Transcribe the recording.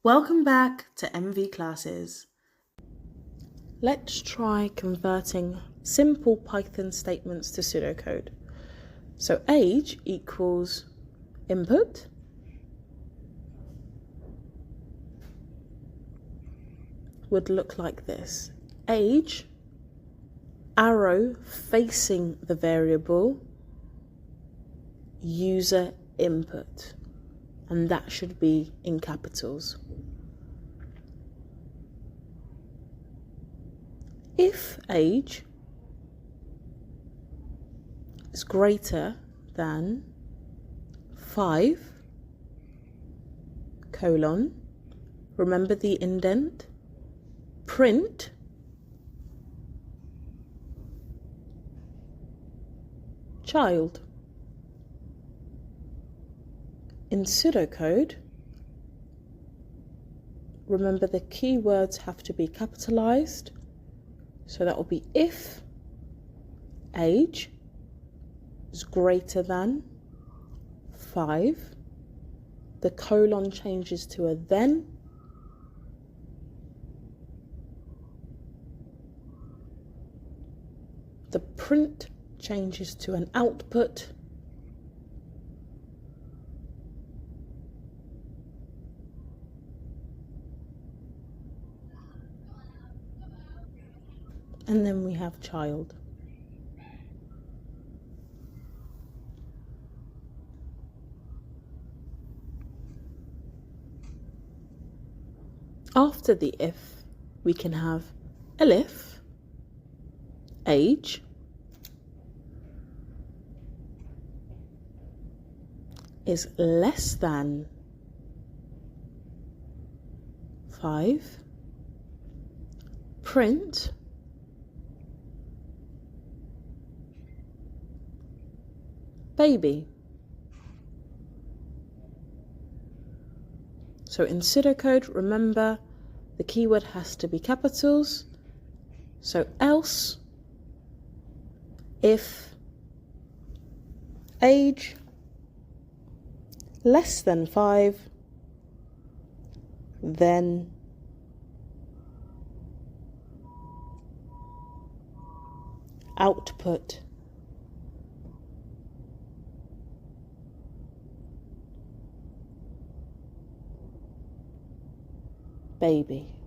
Welcome back to MV Classes. Let's try converting simple Python statements to pseudocode. So age equals input would look like this. Age, arrow facing the variable, user input, and that should be in capitals. If age is greater than 5, remember the indent, print child. In pseudocode, remember the keywords have to be capitalized, so that will be if age is greater than 5, the colon changes to a then, the print changes to an output, and then we have child. After the if, we can have elif, age, is less than 5, print baby. So in pseudocode, remember the keyword has to be capitals. So else, if age less than 5, then output baby.